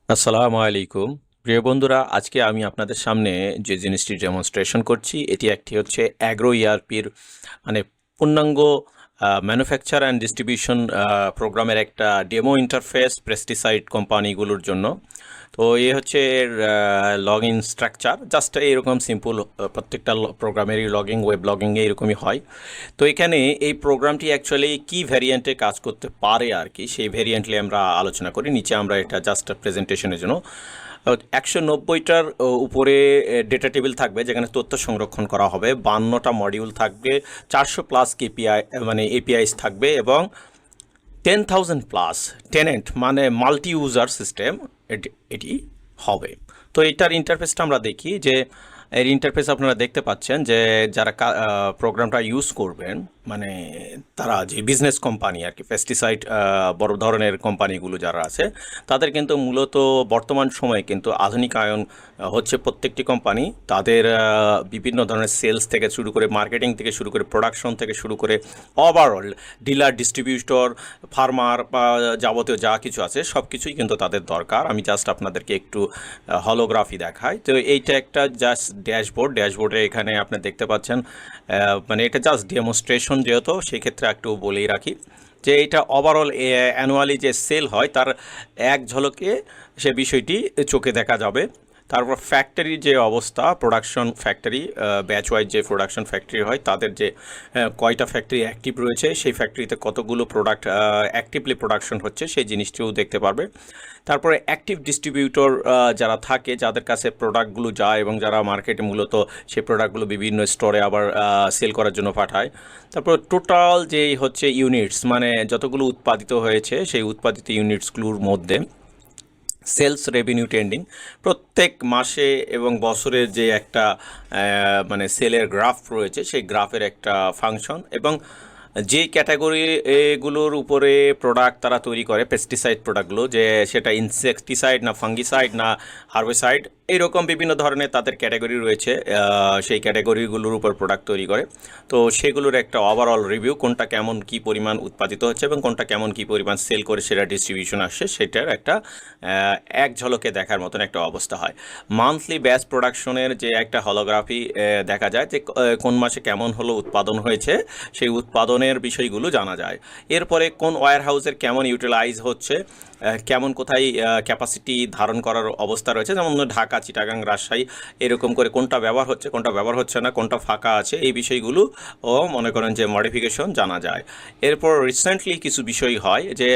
আসসালামু আলাইকুম। প্রিয় বন্ধুরা, আজকে আমি আপনাদের সামনে যে জিনিসটি ডেমনস্ট্রেশন করছি, এটি একটি হচ্ছে অ্যাগ্রো ইআরপির মানে পূর্ণাঙ্গ ম্যানুফ্যাকচার অ্যান্ড ডিস্ট্রিবিউশন প্রোগ্রামের একটা ডেমো ইন্টারফেস পেস্টিসাইড কোম্পানিগুলোর জন্য। তো এ হচ্ছে এর লগ ইন স্ট্রাকচার, জাস্ট এরকম সিম্পল। প্রত্যেকটা প্রোগ্রামেরই লগইন ওয়েব লগইনে এরকমই হয়। তো এখানে এই প্রোগ্রামটি অ্যাকচুয়ালি কি ভ্যারিয়েন্টে কাজ করতে পারে আর কি, সেই ভ্যারিয়েন্টলি আমরা আলোচনা করি। নিচে আমরা এটা জাস্ট প্রেজেন্টেশনের জন্য 190টার উপরে ডেটা টেবিল থাকবে, যেখানে তথ্য সংরক্ষণ করা হবে। 52টা মডিউল থাকবে, 400+ কেপিআই মানে এপিআইস থাকবে, এবং 10,000+ টেনেন্ট মানে মাল্টি ইউজার সিস্টেম এটি হবে। তো এটার ইন্টারফেসটা আমরা দেখি যে এর ইন্টারফেস আপনারা দেখতে পাচ্ছেন যে যারা প্রোগ্রামটা ইউজ করবেন, মানে তারা যে বিজনেস কোম্পানি আর কি, পেস্টিসাইড বড় ধরনের কোম্পানিগুলো যারা আছে, তাদের কিন্তু মূলত বর্তমান সময়ে কিন্তু আধুনিকায়ন হচ্ছে প্রত্যেকটি কোম্পানি। তাদের বিভিন্ন ধরনের সেলস থেকে শুরু করে, মার্কেটিং থেকে শুরু করে, প্রোডাকশন থেকে শুরু করে, ওভারঅল ডিলার, ডিস্ট্রিবিউটর, ফার্মার বা যাবতীয় যা কিছু আছে সব কিছুই কিন্তু তাদের দরকার। আমি জাস্ট আপনাদেরকে একটু হলোগ্রাফি দেখাই। তো এইটা একটা জাস্ট ড্যাশবোর্ডে এখানে আপনি দেখতে পাচ্ছেন, মানে এটা জাস্ট ডেমনস্ট্রেশন, যেহেতু সেই ক্ষেত্রে একটু বলেই রাখি যে এটা ওভারঅল অ্যানুয়ালি যে সেল হয় তার এক ঝলকে সে বিষয়টি চোখে দেখা যাবে। তারপর ফ্যাক্টরির যে অবস্থা, প্রোডাকশন ফ্যাক্টরি, ব্যাচ ওয়াইজ যে প্রোডাকশন ফ্যাক্টরি হয়, তাদের যে কয়টা ফ্যাক্টরি অ্যাক্টিভ রয়েছে, সেই ফ্যাক্টরিতে কতগুলো প্রোডাক্ট অ্যাক্টিভলি প্রোডাকশন হচ্ছে, সেই জিনিসটিও দেখতে পারবে। তারপরে অ্যাক্টিভ ডিস্ট্রিবিউটর যারা থাকে, যাদের কাছে প্রোডাক্টগুলো যায় এবং যারা মার্কেটে মূলত সেই প্রোডাক্টগুলো বিভিন্ন স্টোরে আবার সেল করার জন্য পাঠায়। তারপর টোটাল যেই হচ্ছে ইউনিটস, মানে যতগুলো উৎপাদিত হয়েছে সেই উৎপাদিত ইউনিটসগুলোর মধ্যে সেলস রেভিনিউ ট্রেন্ডিং প্রত্যেক মাসে এবং বছরের যে একটা মানে সেলের গ্রাফ রয়েছে, সেই গ্রাফের একটা ফাংশন, এবং যে ক্যাটাগরি এগুলোর উপরে প্রোডাক্ট তারা তৈরি করে, পেস্টিসাইড প্রোডাক্টগুলো, যে সেটা ইনসেকটিসাইড না ফাঙ্গিসাইড না হার্বিসাইড, এইরকম বিভিন্ন ধরনের তাদের ক্যাটাগরি রয়েছে। সেই ক্যাটাগরিগুলোর উপর প্রোডাক্ট তৈরি করে। তো সেগুলোর একটা ওভারঅল রিভিউ, কোনটা কেমন কি পরিমাণ উৎপাদিত হচ্ছে এবং কোনটা কেমন কি পরিমাণ সেল করে সেটা ডিস্ট্রিবিউশন আসছে, সেটার একটা এক ঝলকে দেখার মতন একটা অবস্থা হয়। মান্থলি ব্যাচ প্রোডাকশনের যে একটা হলোগ্রাফি দেখা যায়, যে কোন মাসে কেমন হলো উৎপাদন হয়েছে, সেই উৎপাদনের বিষয়গুলো জানা যায়। এরপরে কোন ওয়্যার হাউসের কেমন ইউটিলাইজ হচ্ছে, কেমন কোথায় ক্যাপাসিটি ধারণ করার অবস্থা রয়েছে, যেমন ঢাকা, চিটাগাং, রাজশাহী, এরকম করে কোনটা ব্যবহার হচ্ছে, কোনটা ব্যবহার হচ্ছে না, কোনটা ফাঁকা আছে, এই বিষয়গুলো ও মনে করেন যে মডিফিকেশন জানা যায়। এরপর রিসেন্টলি কিছু বিষয় হয় যে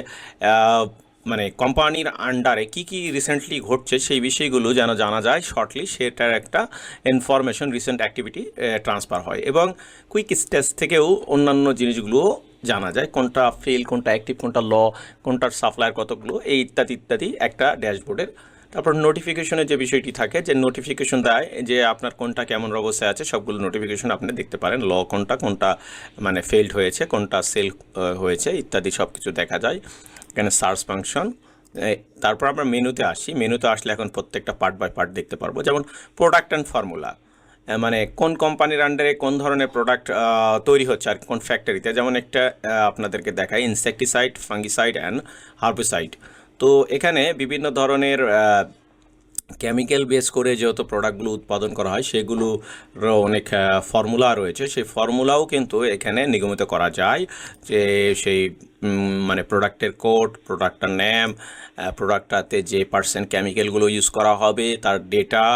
মানে কোম্পানির আন্ডারে কি কি রিসেন্টলি ঘটছে, সেই বিষয়গুলো যেন জানা যায় শর্টলি, সেটার একটা ইনফরমেশন, রিসেন্ট অ্যাক্টিভিটি ট্রান্সফার হয়। এবং কুইক স্টেজ থেকেও অন্যান্য জিনিসগুলো জানা যায়, কোনটা ফেল, কোনটা অ্যাক্টিভ, কোনটা ল, কোনটার সাপ্লায়ার কতগুলো, এই ইত্যাদি ইত্যাদি একটা ড্যাশবোর্ডের। তারপর নোটিফিকেশনের যে বিষয়টি থাকে, যে নোটিফিকেশন দেয় যে আপনার কোনটা কেমন অবস্থায় আছে, সবগুলো নোটিফিকেশন আপনি দেখতে পারেন। ল কোনটা কোনটা মানে ফেলড হয়েছে, কোনটা সেল হয়েছে, ইত্যাদি সব কিছু দেখা যায়। এখানে সার্চ ফাংশন। তারপর আমরা মেনুতে আসি। মেনুতে আসলে এখন প্রত্যেকটা পার্ট বাই পার্ট দেখতে পারবো। যেমন প্রোডাক্ট অ্যান্ড ফর্মুলা, মানে কোন কোম্পানির আন্ডারে কোন ধরনের প্রোডাক্ট তৈরি হচ্ছে আর কোন ফ্যাক্টরিতে। যেমন একটা আপনাদেরকে দেখাই, ইনসেকটিসাইড, ফাঙ্গিসাইড অ্যান্ড হার্বিসাইড। তো এখানে বিভিন্ন ধরনের কেমিক্যাল বেস করে যেহেতু প্রোডাক্টগুলো উৎপাদন করা হয়, সেগুলোর অনেক ফর্মুলা রয়েছে। সেই ফর্মুলাও কিন্তু এখানে নিগমিত করা যায়, যে সেই মানে প্রোডাক্টের কোড, প্রোডাক্টটার নেম, প্রোডাক্টটাতে যে পার্সেন্ট কেমিক্যালগুলো ইউজ করা হবে তার ডেটা,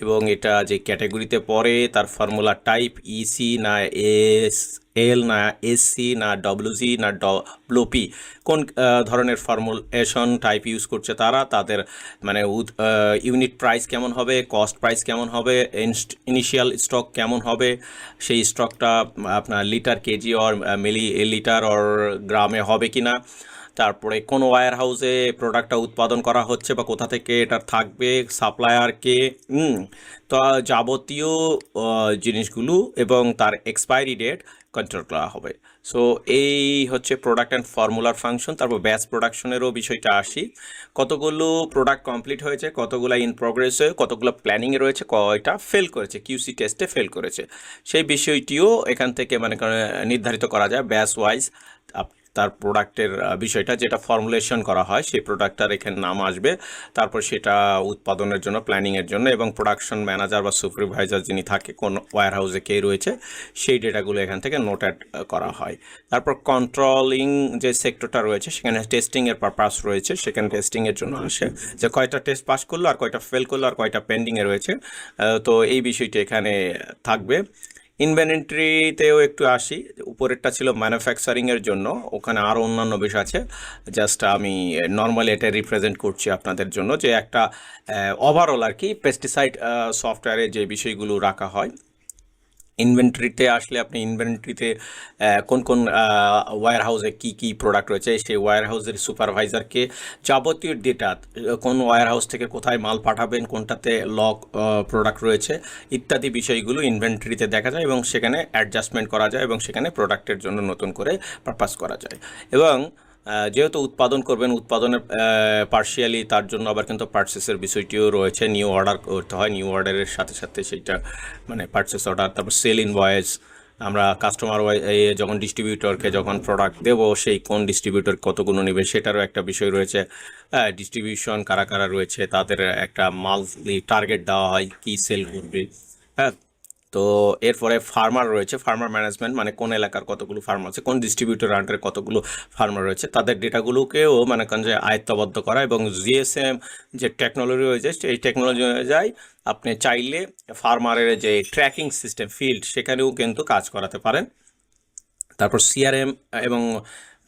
এবং এটা যে ক্যাটাগরিতে পড়ে তার ফর্মুলা টাইপ, ইসি না এস এল না এসসি না ডব্লিউজি না ডব্লিউপি, কোন ধরনের ফর্মুলেশন টাইপ ইউজ করছে তারা, তাদের মানে ইউনিট প্রাইস কেমন হবে, কস্ট প্রাইস কেমন হবে, ইনিশিয়াল স্টক কেমন হবে, সেই স্টকটা আপনার litre, KG or millilitre or গ্রামে হবে কি না, তারপরে কোন ওয়্যার হাউসে প্রোডাক্টটা উৎপাদন করা হচ্ছে বা কোথা থেকে এটা থাকবে, সাপ্লায়ার কে, তো যাবতীয় জিনিসগুলো এবং তার এক্সপায়ারি ডেট কন্ট্রোল করা হবে। সো এই হচ্ছে প্রোডাক্ট অ্যান্ড ফর্মুলার ফাংশন। তারপর ব্যাচ প্রোডাকশনেরও বিষয়টা আসি, কতগুলো প্রোডাক্ট কমপ্লিট হয়েছে, কতগুলো ইন প্রোগ্রেসে, কতগুলো প্ল্যানিংয়ে রয়েছে, কয়টা ফেল করেছে, কিউসি টেস্টে ফেল করেছে, সেই বিষয়টিও এখান থেকে মানে নির্ধারিত করা যায় ব্যাচ ওয়াইজ। তার প্রোডাক্টের বিষয়টা যেটা ফর্মুলেশন করা হয় সেই প্রোডাক্টটার এখানে নাম আসবে, তারপর সেটা উৎপাদনের জন্য প্ল্যানিংয়ের জন্য এবং প্রোডাকশন ম্যানেজার বা সুপারভাইজার যিনি থাকে কোন ওয়্যার হাউসে কে রয়েছে সেই ডেটাগুলো এখান থেকে নোট অ্যাড করা হয়। তারপর কন্ট্রোলিং যে সেক্টরটা রয়েছে সেখানে টেস্টিংয়ের পারপাস রয়েছে, সেখানে টেস্টিংয়ের জন্য আসে যে কয়টা টেস্ট পাস করলো আর কয়টা ফেল করলো আর কয়টা পেন্ডিংয়ে রয়েছে। তো এই বিষয়টি এখানে থাকবে। ইনভেন্টরিতেও একটু আসি, উপরেরটা ছিল ম্যানুফ্যাকচারিংয়ের জন্য, ওখানে আরও অন্যান্য বিষয় আছে, জাস্ট আমি নর্মালি এটা রিপ্রেজেন্ট করছি আপনাদের জন্য যে একটা ওভারঅল আর কি পেস্টিসাইড সফটওয়্যারে যে বিষয়গুলো রাখা হয়। ইনভেন্টরিতে আসলে আপনি ইনভেন্টরিতে কোন কোন ওয়্যার হাউসে কী কী প্রোডাক্ট রয়েছে সেই ওয়্যার হাউসের সুপারভাইজারকে যাবতীয় ডেটা, কোন ওয়্যার হাউস থেকে কোথায় মাল পাঠাবেন, কোনটাতে লক প্রোডাক্ট রয়েছে ইত্যাদি বিষয়গুলো ইনভেন্টরিতে দেখা যায় এবং সেখানে অ্যাডজাস্টমেন্ট করা যায় এবং সেখানে প্রোডাক্টের জন্য নতুন করে পারপাস করা যায়। এবং যেহেতু উৎপাদন করবেন, উৎপাদনের পার্শিয়ালি তার জন্য আবার কিন্তু পারচেসের বিষয়টিও রয়েছে, নিউ অর্ডার করতে হয়, নিউ অর্ডারের সাথে সাথে সেইটা মানে পারচেস অর্ডার, তারপর সেল ইনভয়েস, আমরা কাস্টমার যখন ডিস্ট্রিবিউটরকে যখন প্রোডাক্ট দেবো সেই কোন ডিস্ট্রিবিউটর কতগুলো নেবে সেটারও একটা বিষয় রয়েছে। ডিস্ট্রিবিউশন কারা কারা রয়েছে তাদের একটা মান্থলি টার্গেট দেওয়া হয় কি সেল করবে। হ্যাঁ, তো এরপরে ফার্মার রয়েছে, ফার্মার ম্যানেজমেন্ট মানে কোন এলাকার কতগুলো ফার্মার আছে, কোন ডিস্ট্রিবিউটর আন্ডারে কতগুলো ফার্মার রয়েছে তাদের ডেটাগুলোকেও মানে কোন যে আয়ত্তবদ্ধ করা এবং জিএসএম যে টেকনোলজি রয়েছে সেই টেকনোলজি অনুযায়ী আপনি চাইলে ফার্মারের যে ট্র্যাকিং সিস্টেম ফিল্ড সেখানেও কিন্তু কাজ করাতে পারেন। তারপর সিআরএম এবং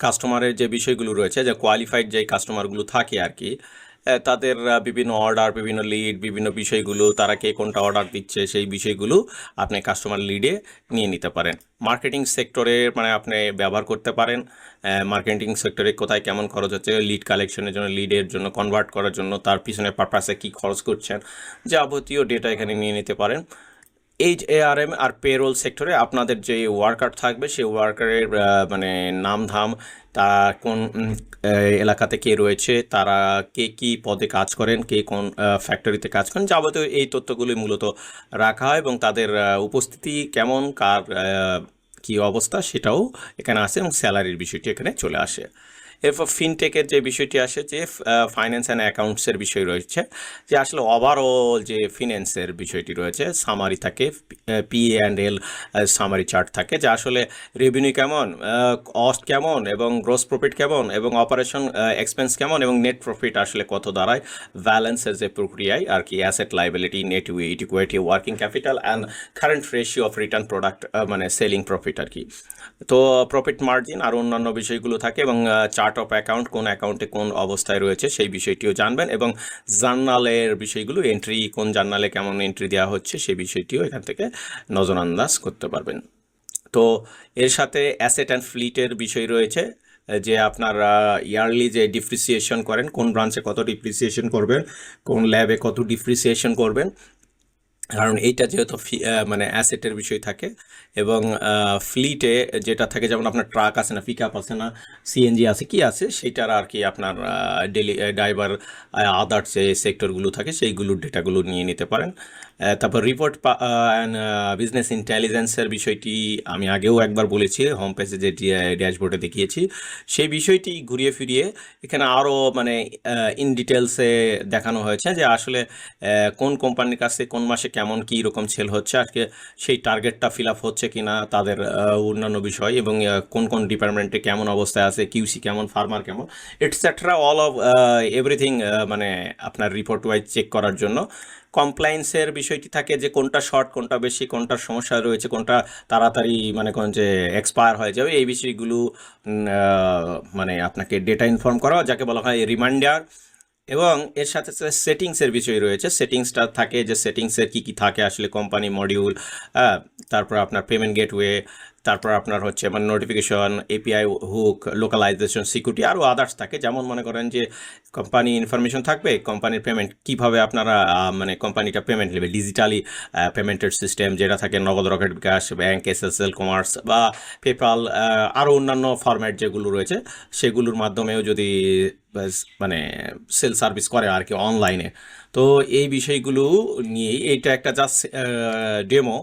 কাস্টমারের যে বিষয়গুলো রয়েছে, যে কোয়ালিফাইড যে কাস্টমারগুলো থাকে আর কি, তাদের বিভিন্ন অর্ডার, বিভিন্ন লিড, বিভিন্ন বিষয়গুলো, তারা কে কোনটা অর্ডার দিচ্ছে সেই বিষয়গুলো আপনি কাস্টমার লিডে নিয়ে নিতে পারেন। মার্কেটিং সেক্টরে মানে আপনি ব্যবহার করতে পারেন, মার্কেটিং সেক্টরে কোথায় কেমন খরচ হচ্ছে, লিড কালেকশনের জন্য, লিডের জন্য, কনভার্ট করার জন্য, তার পিছনে পারপাসে কী খরচ করছেন, যাবতীয় ডেটা এখানে নিয়ে নিতে পারেন। এইচএআরএম আর পেরোল সেক্টরে আপনাদের যে ওয়ার্কার থাকবে সেই ওয়ার্কারের মানে নাম ধাম, তা কোন এলাকাতে কে রয়েছে, তারা কে কী পদে কাজ করেন, কে কোন ফ্যাক্টরিতে কাজ করেন, যাবতীয় এই তথ্যগুলি মূলত রাখা হয় এবং তাদের উপস্থিতি কেমন, কার কী অবস্থা সেটাও এখানে আসে এবং স্যালারির বিষয়টি এখানে চলে আসে। এরপর ফিনটেকের যে বিষয়টি আসে যে ফাইন্যান্স অ্যান্ড অ্যাকাউন্টসের বিষয় রয়েছে, যে আসলে ওভারঅল যে ফিন্যান্সের বিষয়টি রয়েছে, সামারি থাকে, P&L সামারি চার্ট থাকে, যে আসলে রেভিনিউ কেমন, কস্ট কেমন এবং গ্রস প্রফিট কেমন এবং অপারেশন এক্সপেন্স কেমন এবং নেট প্রফিট আসলে কত দাঁড়ায়, ব্যালেন্সের যে প্রক্রিয়ায় আর কি, asset liability, net equity, working capital and current ratio of return product মানে সেলিং প্রফিট আর কি। তো প্রফিট মার্জিন আর অন্যান্য বিষয়গুলো থাকে এবং চার্ট অফ অ্যাকাউন্ট, কোন অ্যাকাউন্টে কোন অবস্থায় রয়েছে সেই বিষয়টিও জানবেন এবং জার্নালের বিষয়গুলো, এন্ট্রি কোন জার্নালে কেমন এন্ট্রি দেওয়া হচ্ছে সেই বিষয়টিও এখান থেকে নজরআন্দাজ করতে পারবেন। তো এর সাথে অ্যাসেট অ্যান্ড ফ্লিটের বিষয় রয়েছে, যে আপনার ইয়ারলি যে ডিপ্রিসিয়েশন করেন, কোন ব্রাঞ্চে কত ডিপ্রিসিয়েশন করবেন, কোন ল্যাবে কত ডিপ্রিসিয়েশন করবেন, কারণ এইটা যেহেতু মানে অ্যাসেটের বিষয় থাকে এবং ফ্লিটে যেটা থাকে, যেমন আপনার ট্রাক আছে না, পিক আপ আছে না, সিএনজি আছে, কি আছে সেইটার আর কি আপনার ডেলি ড্রাইভার, আদার্স যে সেক্টরগুলো থাকে সেইগুলোর ডেটাগুলো নিয়ে নিতে পারেন। তারপর রিপোর্ট অ্যান্ড বিজনেস ইন্টেলিজেন্সের বিষয়টি আমি আগেও একবার বলেছি, হোম পেজে যে ড্যাশবোর্ডে দেখিয়েছি, সেই বিষয়টি ঘুরিয়ে ফিরিয়ে এখানে আরও মানে ইন ডিটেলসে দেখানো হয়েছে যে আসলে কোন কোম্পানির কাছে কোন মাসে কেমন কী রকম সেল হচ্ছে, আজকে সেই টার্গেটটা ফিল আপ হচ্ছে কি না, তাদের অন্যান্য বিষয় এবং কোন কোন ডিপার্টমেন্টে কেমন অবস্থায় আছে, কিউসি কেমন, ফার্মার কেমন, এটসেট্রা অল অফ এভরিথিং মানে আপনার রিপোর্ট ওয়াইজ চেক করার জন্য। কমপ্লায়েন্সের বিষয়টি থাকে যে কোনটা শর্ট, কোনটা বেশি, কোনটার সমস্যা রয়েছে, কোনটা তাড়াতাড়ি মানে কোন যে এক্সপায়ার হয়ে যাবে, এই বিষয়গুলো মানে আপনাকে ডেটা ইনফর্ম করা, যাকে বলা হয় রিমাইন্ডার। এবং এর সাথে সাথে সেটিংসের বিষয় রয়েছে, সেটিংসটা থাকে যে সেটিংসের কী কী থাকে আসলে, কোম্পানি মডিউল, তারপর আপনার পেমেন্ট গেটওয়ে, তারপর আপনার হচ্ছে মানে notification, API hook, localisation, security, আরও আদার্স থাকে। যেমন মনে করেন যে কোম্পানি ইনফরমেশন থাকবে, কোম্পানির পেমেন্ট কীভাবে আপনারা মানে কোম্পানিটা পেমেন্ট নেবে, ডিজিটালি পেমেন্টের সিস্টেম যেটা থাকে, নগদ, রকেট বিকাশ, ব্যাংক, এসএসএল, কমার্স বা পেপাল, আরও অন্যান্য ফরম্যাট যেগুলো রয়েছে সেগুলোর মাধ্যমেও যদি মানে সেল সার্ভিস করে আর কি অনলাইনে। তো এই বিষয়গুলো নিয়েই এইটা একটা জাস্ট ডেমো,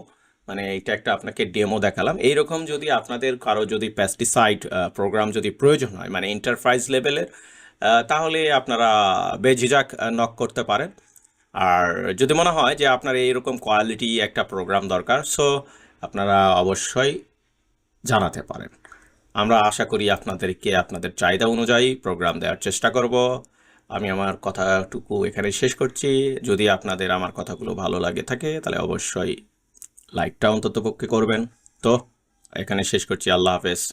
মানে এটা একটা আপনাকে ডেমো দেখালাম। এইরকম যদি আপনাদের কারো যদি পেস্টিসাইড প্রোগ্রাম যদি প্রয়োজন হয় মানে এন্টারপ্রাইজ লেভেলের, তাহলে আপনারা বেঝিঝাক নক করতে পারেন। আর যদি মনে হয় যে আপনার এইরকম কোয়ালিটি একটা প্রোগ্রাম দরকার, সো আপনারা অবশ্যই জানাতে পারেন। আমরা আশা করি আপনাদেরকে আপনাদের চাহিদা অনুযায়ী প্রোগ্রাম দেওয়ার চেষ্টা করব। আমি আমার কথাটুকু এখানে শেষ করছি। যদি আপনাদের আমার কথাগুলো ভালো লাগে থাকে তাহলে অবশ্যই লাইকটা অন্ততপক্ষে করবেন। তো এখানে শেষ করছি। আল্লাহ হাফেজ।